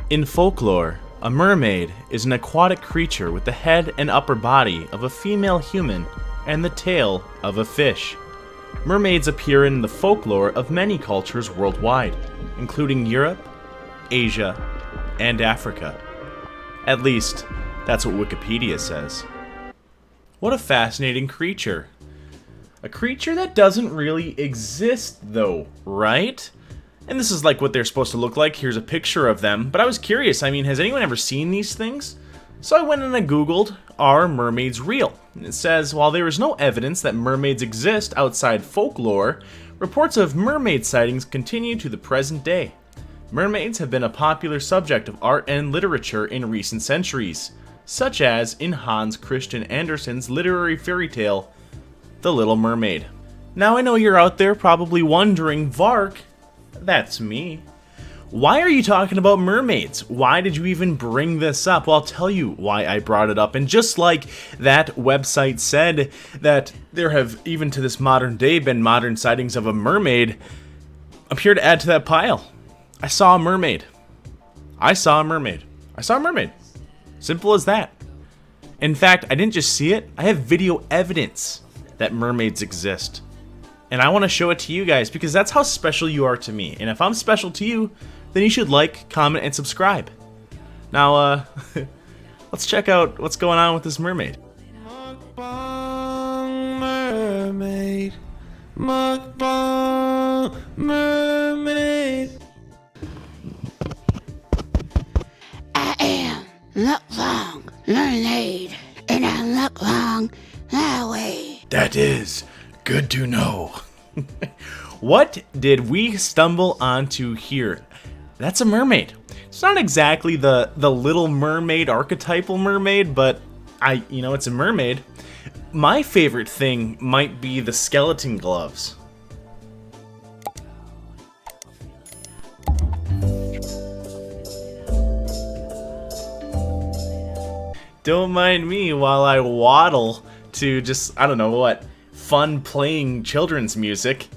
In folklore, a mermaid is an aquatic creature with the head and upper body of a female human and the tail of a fish. Mermaids appear in the folklore of many cultures worldwide, including Europe, Asia, and Africa. At least, that's what Wikipedia says. What a fascinating creature. A creature that doesn't really exist though, right? And this is like what they're supposed to look like. Here's a picture of them. But I was curious, has anyone ever seen these things? So I went and I googled, are mermaids real? And it says, while there is no evidence that mermaids exist outside folklore, reports of mermaid sightings continue to the present day. Mermaids have been a popular subject of art and literature in recent centuries, such as in Hans Christian Andersen's literary fairy tale, The Little Mermaid. Now I know you're out there probably wondering, Varke, that's me. Why are you talking about mermaids? Why did you even bring this up? Well, I'll tell you why I brought it up. And just like that website said that there have, even to this modern day, been modern sightings of a mermaid, I'm here to add to that pile. I saw a mermaid. I saw a mermaid. I saw a mermaid. Simple as that. In fact, I didn't just see it. I have video evidence that mermaids exist. And I want to show it to you guys because that's how special you are to me. And if I'm special to you, then you should like, comment, and subscribe. Now, let's check out what's going on with this mermaid. Mukbang mermaid. Mukbang mermaid. I am Mukbang mermaid, and I look long that way. That is good to know. What did we stumble onto here? That's a mermaid. It's not exactly the Little Mermaid archetypal mermaid, but it's a mermaid. My favorite thing might be the skeleton gloves. Don't mind me while I waddle to just, I don't know what, fun playing children's music.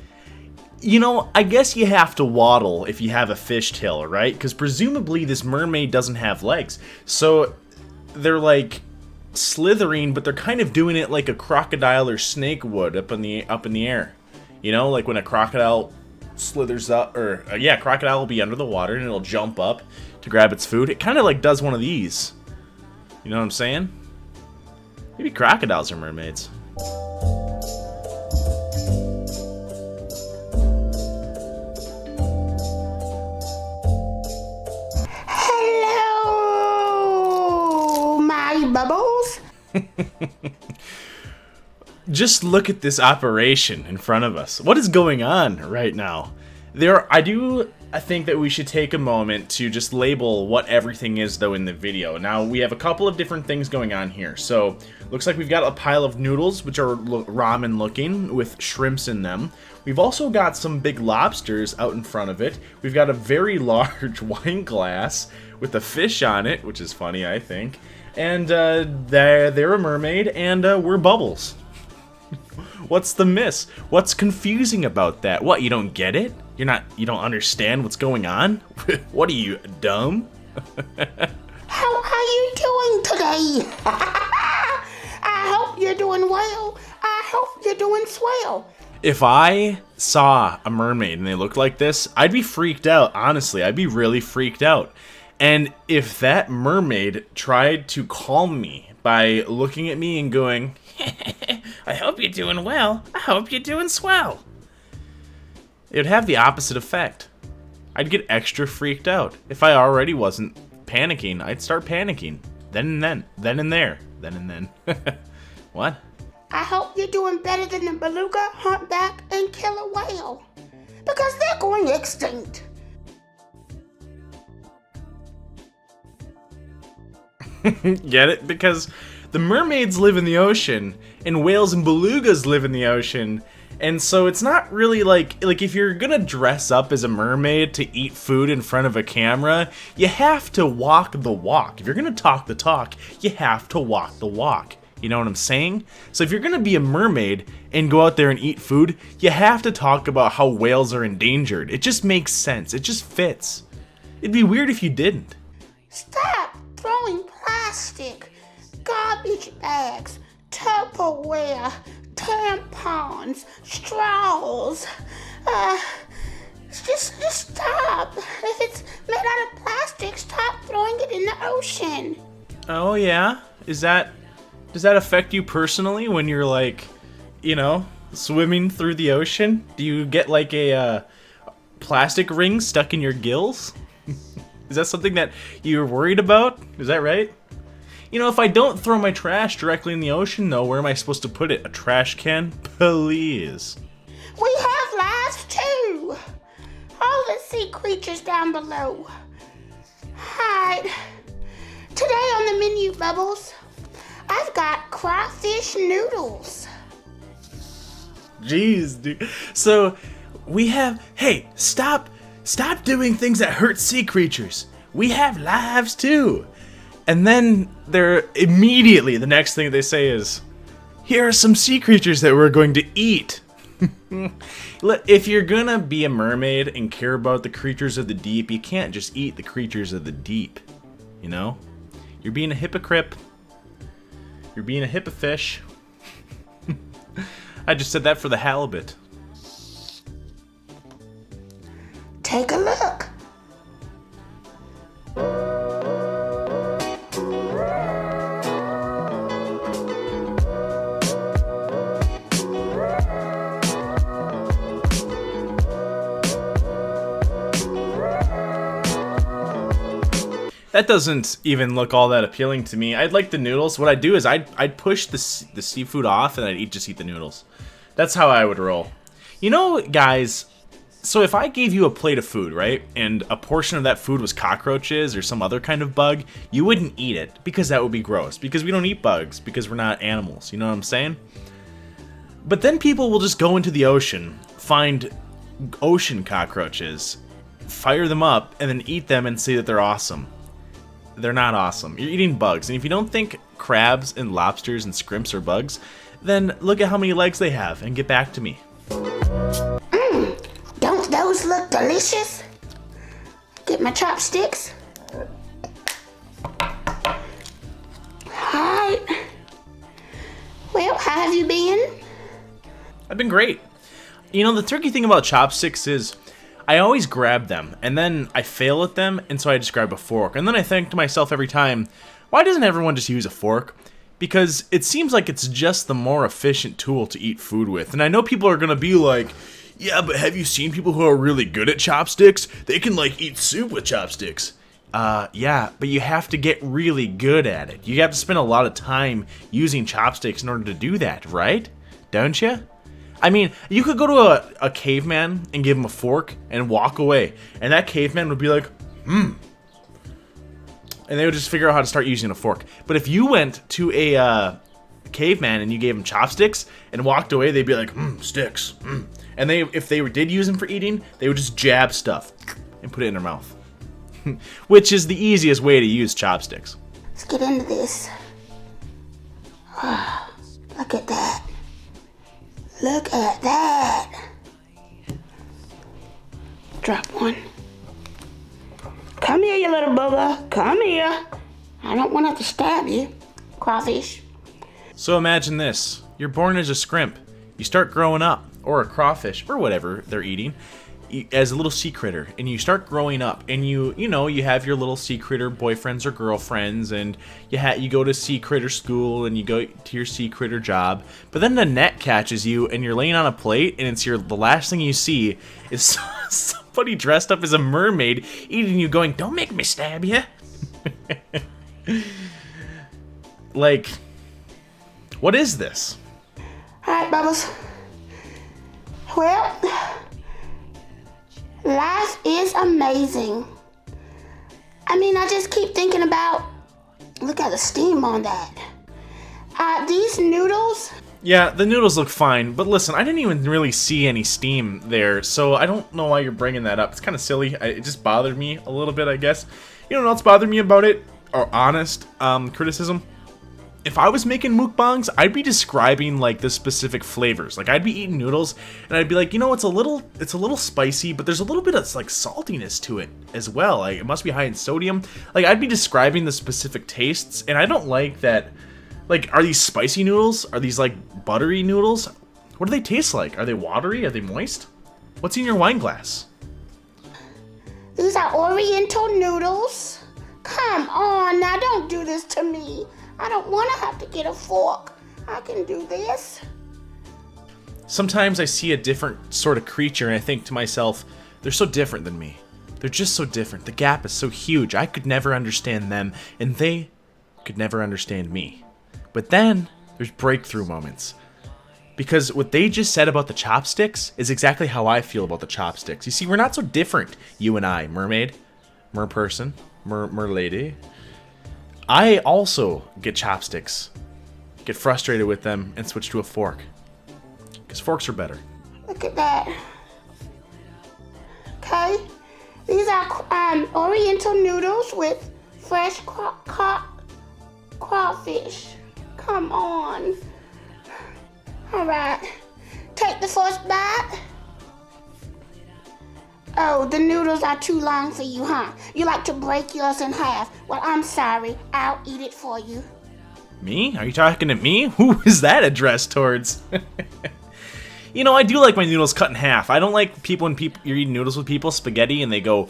I guess you have to waddle if you have a fishtail, right? Because presumably this mermaid doesn't have legs. So they're like slithering, but they're kind of doing it like a crocodile or snake would up in the air. Like when a crocodile slithers up, or crocodile will be under the water and it'll jump up to grab its food. It kind of like does one of these. You know what I'm saying? Maybe crocodiles are mermaids. Hello, my bubbles. Just look at this operation in front of us. What is going on right now? I think that we should take a moment to just label what everything is, though, in the video. Now, we have a couple of different things going on here. So, looks like we've got a pile of noodles, which are ramen-looking, with shrimps in them. We've also got some big lobsters out in front of it. We've got a very large wine glass with a fish on it, which is funny, I think. And they're a mermaid, and we're Bubbles. What's the miss? What's confusing about that? What, you don't get it? You don't understand what's going on? What are you, dumb? How are you doing today? I hope you're doing well. I hope you're doing swell. If I saw a mermaid and they looked like this, I'd be freaked out, honestly. I'd be really freaked out. And if that mermaid tried to calm me by looking at me and going, I hope you're doing well. I hope you're doing swell, it would have the opposite effect. I'd get extra freaked out. If I already wasn't panicking, I'd start panicking. Then and there. What? I hope you're doing better than the beluga, humpback, and killer whale. Because they're going extinct. Get it? Because the mermaids live in the ocean, and whales and belugas live in the ocean. And so it's not really like if you're gonna dress up as a mermaid to eat food in front of a camera, you have to walk the walk. If you're gonna talk the talk, you have to walk the walk. You know what I'm saying? So if you're gonna be a mermaid and go out there and eat food, you have to talk about how whales are endangered. It just makes sense. It just fits. It'd be weird if you didn't. Stop throwing plastic, garbage bags, Tupperware, tampons, straws. Just stop. If it's made out of plastic, stop throwing it in the ocean. Oh yeah? Does that affect you personally when you're like, swimming through the ocean? Do you get like a plastic ring stuck in your gills? Is that something that you're worried about? Is that right? If I don't throw my trash directly in the ocean, though, where am I supposed to put it? A trash can? Please. We have lives too. All the sea creatures down below. Hide. Today on the menu, Bubbles, I've got crawfish noodles. Jeez, dude. So, we have... Hey, stop doing things that hurt sea creatures. We have lives too. And then they're immediately, the next thing they say is, here are some sea creatures that we're going to eat. If you're gonna be a mermaid and care about the creatures of the deep, you can't just eat the creatures of the deep. You're being a hypocrite. You're being a hippofish. I just said that for the halibut. Take a look. That doesn't even look all that appealing to me. I'd like the noodles. What I'd do is I'd push the seafood off and I'd just eat the noodles. That's how I would roll. Guys, so if I gave you a plate of food, right, and a portion of that food was cockroaches or some other kind of bug, you wouldn't eat it because that would be gross. Because we don't eat bugs because we're not animals. You know what I'm saying? But then people will just go into the ocean, find ocean cockroaches, fire them up, and then eat them and say that they're awesome. They're not awesome. You're eating bugs. And if you don't think crabs and lobsters and scrimps are bugs, then look at how many legs they have and get back to me. Don't those look delicious? Get my chopsticks. Hi. Well, how have you been? I've been great. The tricky thing about chopsticks is I always grab them, and then I fail at them, and so I just grab a fork. And then I think to myself every time, why doesn't everyone just use a fork? Because it seems like it's just the more efficient tool to eat food with. And I know people are going to be like, yeah, but have you seen people who are really good at chopsticks? They can, eat soup with chopsticks. Yeah, but you have to get really good at it. You have to spend a lot of time using chopsticks in order to do that, right? Don't you? I mean, you could go to a caveman and give him a fork and walk away. And that caveman would be like, And they would just figure out how to start using a fork. But if you went to a caveman and you gave him chopsticks and walked away, they'd be like, sticks. And if they did use them for eating, they would just jab stuff and put it in their mouth. Which is the easiest way to use chopsticks. Let's get into this. Look at that. Look at that. Drop one. Come here, you little booger. Come here. I don't want to have to stab you. Crawfish. So imagine this. You're born as a scrimp. You start growing up, or a crawfish, or whatever they're eating, as a little sea critter, and you start growing up, and you have your little sea critter boyfriends or girlfriends, and you go to sea critter school, and you go to your sea critter job, but then the net catches you, and you're laying on a plate, and it's the last thing you see is somebody dressed up as a mermaid eating you, going, "Don't make me stab you." What is this? Alright, Bubbles. Well, life is amazing. I just keep thinking about, look at the steam on that. These noodles. Yeah, the noodles look fine, but listen, I didn't even really see any steam there, so I don't know why you're bringing that up. It's kind of silly. It just bothered me a little bit, I guess. You know what else bothered me about it? Or honest criticism? if I was making mukbangs, I'd be describing like the specific flavors. Like I'd be eating noodles and I'd be like, you know, it's a little spicy, but there's a little bit of like saltiness to it as well. Like it must be high in sodium. Like I'd be describing the specific tastes, and I don't like that. Like, are these spicy noodles? Are these like buttery noodles? What do they taste like? Are they watery? Are they moist? What's in your wine glass? These are Oriental noodles. Come on, now don't do this to me. I don't want to have to get a fork. I can do this. Sometimes I see a different sort of creature and I think to myself, they're so different than me. They're just so different. The gap is so huge. I could never understand them, and they could never understand me. But then there's breakthrough moments. Because what they just said about the chopsticks is exactly how I feel about the chopsticks. You see, we're not so different, you and I, mermaid, merperson, merlady. I also get chopsticks, get frustrated with them, and switch to a fork. Because forks are better. Look at that. Okay. These are Oriental noodles with fresh crawfish. Come on. All right. Take the first bite. Oh, the noodles are too long for you, huh? You like to break yours in half. Well, I'm sorry. I'll eat it for you. Me? Are you talking to me? Who is that addressed towards? You know, I do like my noodles cut in half. I don't like when you're eating noodles with people, spaghetti, and they go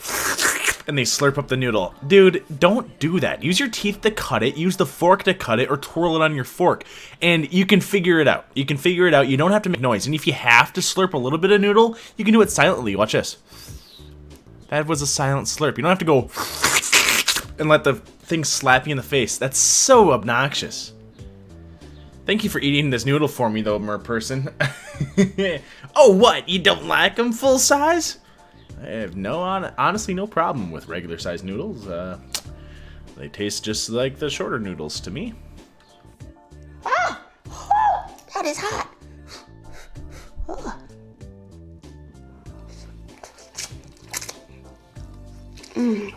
and they slurp up the noodle. Dude, don't do that. Use your teeth to cut it, use the fork to cut it, or twirl it on your fork. And you can figure it out. You can figure it out. You don't have to make noise. And if you have to slurp a little bit of noodle, you can do it silently. Watch this. That was a silent slurp. You don't have to go and let the thing slap you in the face. That's so obnoxious. Thank you for eating this noodle for me, though, merperson. Oh, what? You don't like them full size? I have honestly no problem with regular size noodles. They taste just like the shorter noodles to me. Oh, that is hot. Oh. Mm.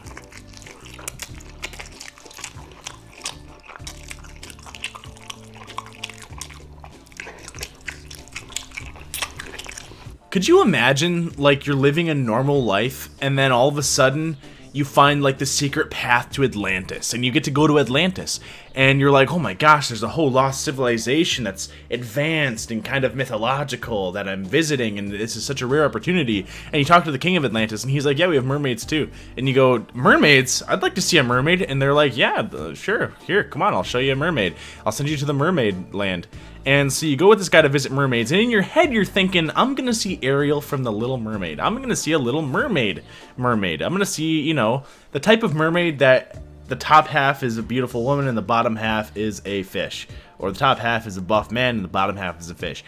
Could you imagine, like, you're living a normal life, and then all of a sudden, you find, like, the secret path to Atlantis, and you get to go to Atlantis, and you're like, oh my gosh, there's a whole lost civilization that's advanced and kind of mythological that I'm visiting, and this is such a rare opportunity, and you talk to the king of Atlantis, and he's like, yeah, we have mermaids too, and you go, mermaids? I'd like to see a mermaid, and they're like, yeah, sure, here, come on, I'll show you a mermaid, I'll send you to the mermaid land. And so you go with this guy to visit mermaids, and in your head you're thinking, I'm gonna see Ariel from The Little Mermaid. I'm gonna see a little mermaid. I'm gonna see, you know, the type of mermaid that the top half is a beautiful woman and the bottom half is a fish. Or the top half is a buff man and the bottom half is a fish.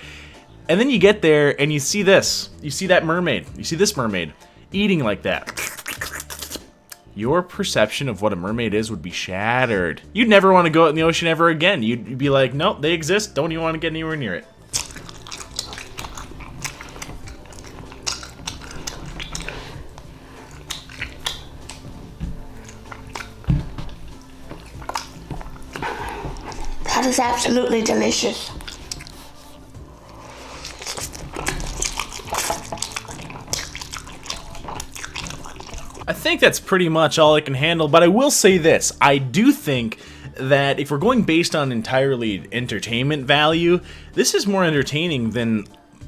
And then you get there and you see this. You see that mermaid. You see this mermaid eating like that. Your perception of what a mermaid is would be shattered. You'd never want to go out in the ocean ever again. You'd be like, nope, they exist. Don't even want to get anywhere near it. That is absolutely delicious. I think that's pretty much all I can handle, but I will say this. I do think that if we're going based on entirely entertainment value, this is more entertaining than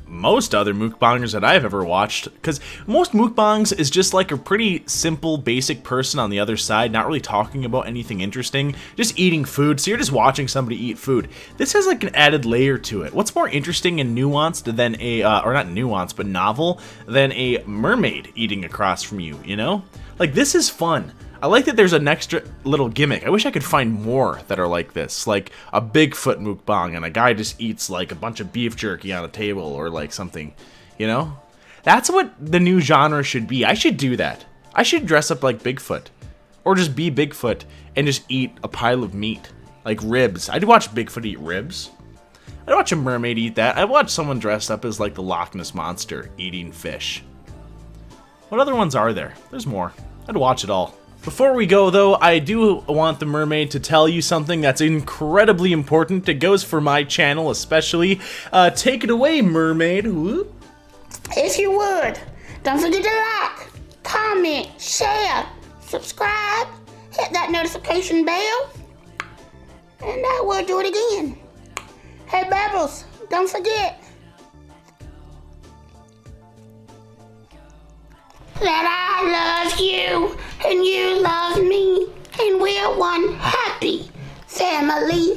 most other mukbangers that I've ever watched, because most mukbangs is just like a pretty simple, basic person on the other side, not really talking about anything interesting, just eating food, so you're just watching somebody eat food. This has like an added layer to it. What's more interesting and nuanced than a, or not nuanced, but novel, than a mermaid eating across from you, you know? Like, this is fun. I like that there's an extra little gimmick. I wish I could find more that are like this, like a Bigfoot mukbang and a guy just eats like a bunch of beef jerky on a table or like something, you know? That's what the new genre should be. I should do that. I should dress up like Bigfoot or just be Bigfoot and just eat a pile of meat, like ribs. I'd watch Bigfoot eat ribs. I'd watch a mermaid eat that. I'd watch someone dressed up as like the Loch Ness Monster eating fish. What other ones are there? There's more. I'd watch it all. Before we go, though, I do want the mermaid to tell you something that's incredibly important. It goes for my channel especially. Take it away, mermaid. Whoop. If you would, don't forget to like, comment, share, subscribe, hit that notification bell, and I will do it again. Hey, Bubbles, don't forget that I love you and you love me, and we're one happy family.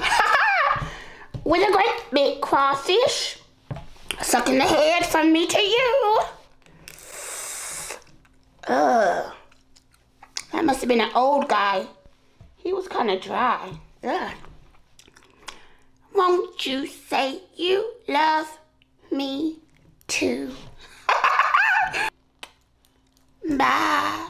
With a great big crawfish sucking the head from me to you. That must have been an old guy. He was kind of dry. Ugh. Won't you say you love me too? Bye.